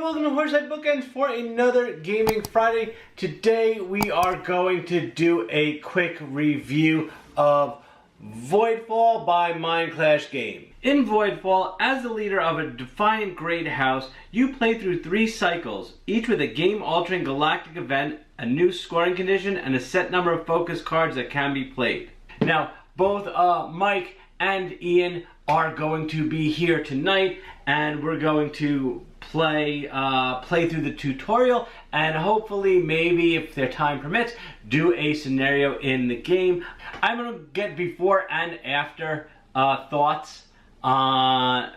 and welcome to Horsehead Bookends for another Gaming Friday. Today we are going to do a quick review of Voidfall by Mindclash Games. In Voidfall, as the leader of a defiant great house, you play through 3 cycles, each with a game-altering galactic event, a new scoring condition, and a set number of focus cards that can be played. Now, both Mike and Ian are going to be here tonight, and we're going to play through the tutorial, and hopefully, maybe if their time permits, do a scenario in the game. I'm gonna get before and after thoughts. I'm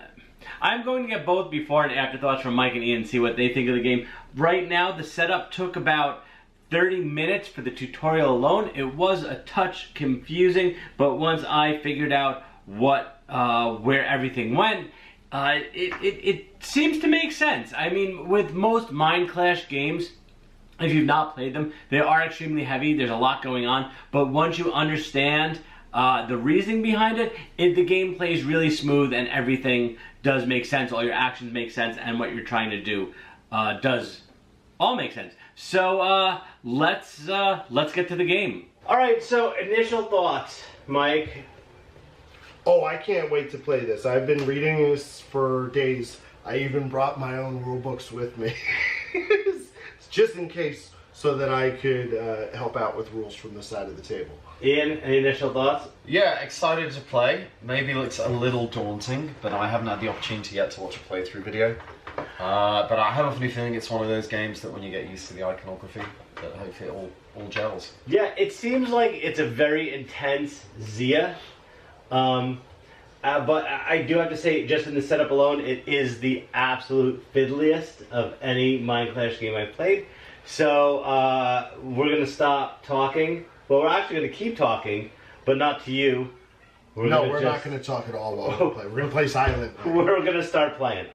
going to get both before and after thoughts from Mike and Ian and see what they think of the game. Right now, the setup took about 30 minutes for the tutorial alone. It was a touch confusing, but once I figured out where everything went, it seems to make sense. I mean, with most Mindclash games, if you've not played them, they are extremely heavy. There's a lot going on, but once you understand the reasoning behind it, the game plays really smooth and everything does make sense. All your actions make sense, and what you're trying to do does all make sense. So let's get to the game. All right. So initial thoughts, Mike. Oh, I can't wait to play this. I've been reading this for days. I even brought my own rule books with me. Just in case, so that I could help out with rules from the side of the table. Ian, any initial thoughts? Yeah, excited to play. Maybe it's a little daunting, but I haven't had the opportunity yet to watch a playthrough video. But I have a funny feeling it's one of those games that when you get used to the iconography, that hopefully it all gels. Yeah, it seems like it's a very intense Zia. But I do have to say, just in the setup alone, it is the absolute fiddliest of any Mindclash game I've played. So we're going to stop talking. Well, we're actually going to keep talking, but not to you. We're not going to talk at all while we play. We're going to play silent. We're going to start playing.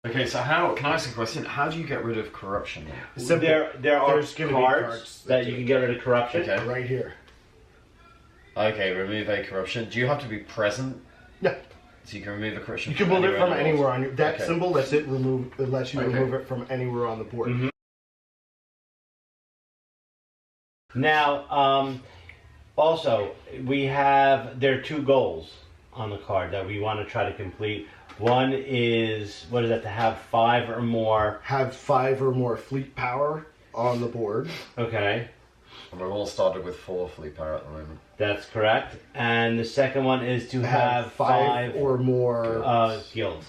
Okay, so can I ask a question? How do you get rid of corruption? So there are cards that you can get rid of corruption. Okay. Right here. Okay, remove a corruption. Do you have to be present? Yeah. So you can remove a corruption. You can move it from anywhere on your Okay. symbol. Lets it lets you remove it from anywhere on the board. Mm-hmm. Now, also there are 2 goals on the card that we want to try to complete. One is, what is that, to have 5 or more... Have 5 or more fleet power on the board. Okay. And we're all started with 4 fleet power at the moment. That's correct. And the second one is to have 5 or more guilds.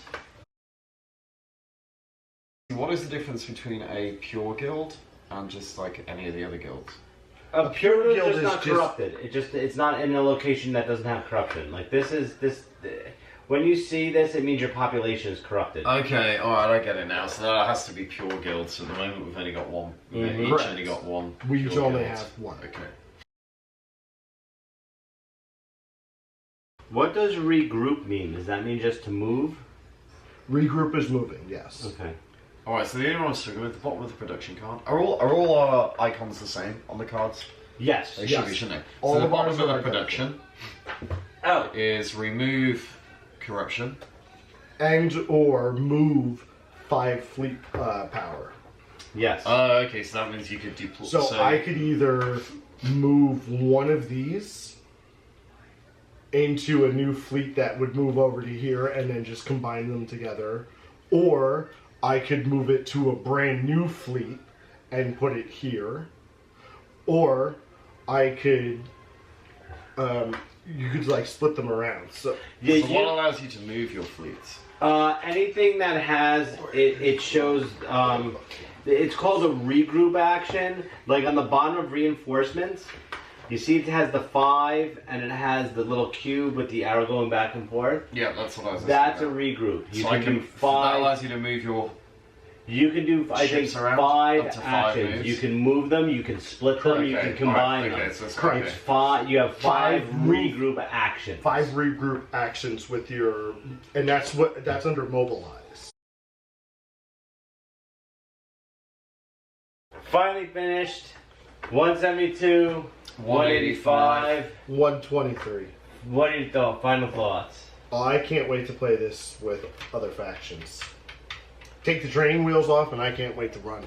What is the difference between a pure guild and just like any of the other guilds? A pure guild is not corrupted. It's not in a location that doesn't have corruption. Like this. When you see this, it means your population is corrupted. Okay, alright, I get it now. So that has to be pure guilds. So at the moment we've only got 1. Mm-hmm. We've each only got 1. We each only guild. have 1. Okay. What does regroup mean? Does that mean just to move? Regroup is moving, yes. Okay. Alright, so the only one I'm struggling with, the bottom of the production card. Are all our icons the same on the cards? Yes. They should be, shouldn't they? All so the of bottom ours of the are production Oh. is remove corruption. And or move 5 fleet power. Yes. Okay, so that means you could duplicate. So I could either move one of these into a new fleet that would move over to here and then just combine them together, or I could move it to a brand new fleet and put it here, or I could you could like split them around. So what allows you to move your fleets? Anything that has it shows. It's called a regroup action. Like on the bottom of reinforcements, you see it has the 5 and it has the little cube with the arrow going back and forth. Yeah, that's what I was. That's a regroup. You so can do 5. That allows you to move your. You can do, I think, 5 actions. moves. You can move them, you can split them, you can combine them. So correct. It's 5. You have 5 regroup actions. 5 regroup actions with your, and that's under mobilize. Finally finished. 172, 185, 123. What are your final thoughts? Oh, I can't wait to play this with other factions. Take the training wheels off and I can't wait to run.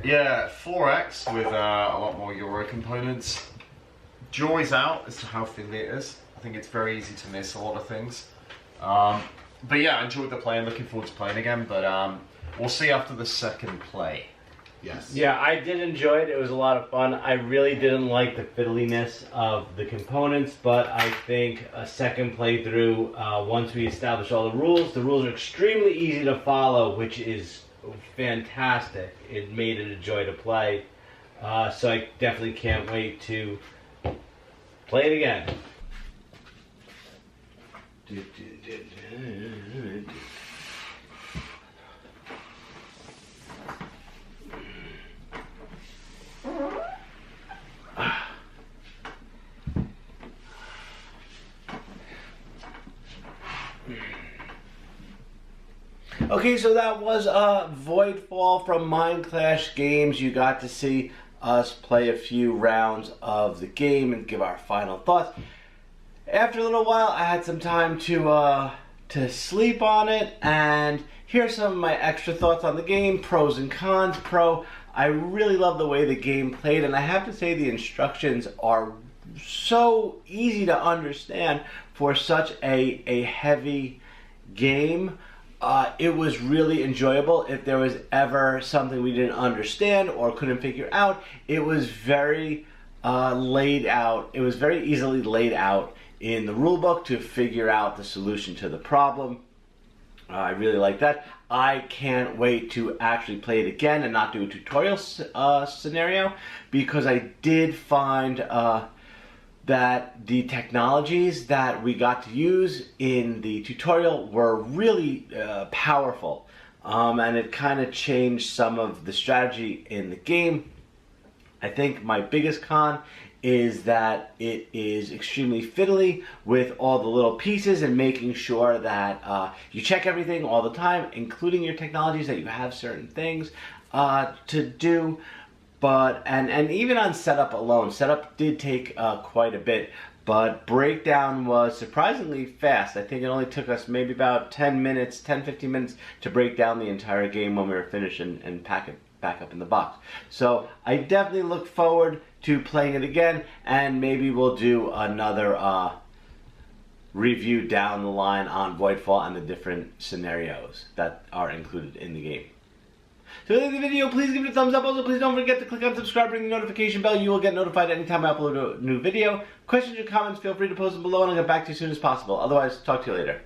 Yeah, 4X with a lot more Euro components. Joy's out as to how fiddly it is. I think it's very easy to miss a lot of things. But yeah, I enjoyed the play and looking forward to playing again, but we'll see after the second play. Yes. Yeah, I did enjoy it. It was a lot of fun. I really didn't like the fiddliness of the components, but I think a second playthrough, once we establish all the rules are extremely easy to follow, which is fantastic. It made it a joy to play. So I definitely can't wait to play it again. Okay, so that was Voidfall from Mindclash Games. You got to see us play a few rounds of the game and give our final thoughts. After a little while, I had some time to sleep on it, and here's some of my extra thoughts on the game, pros and cons. Pro, I really love the way the game played, and I have to say the instructions are so easy to understand for such a heavy game. It was really enjoyable. If there was ever something we didn't understand or couldn't figure out, it was very laid out. It was very easily laid out in the rulebook to figure out the solution to the problem. I really like that. I can't wait to actually play it again and not do a tutorial scenario, because I did find that the technologies that we got to use in the tutorial were really powerful, and it kind of changed some of the strategy in the game. I think my biggest con is that it is extremely fiddly with all the little pieces and making sure that you check everything all the time, including your technologies, that you have certain things to do. But and even on setup alone, setup did take quite a bit, but breakdown was surprisingly fast. I think it only took us maybe about 10 minutes, 10-15 minutes to break down the entire game when we were finished and pack it back up in the box. So I definitely look forward to playing it again, and maybe we'll do another review down the line on Voidfall and the different scenarios that are included in the game. So if you like the video, please give it a thumbs up. Also, please don't forget to click on subscribe, ring the notification bell. You will get notified anytime I upload a new video. Questions or comments, feel free to post them below, and I'll get back to you as soon as possible. Otherwise, talk to you later.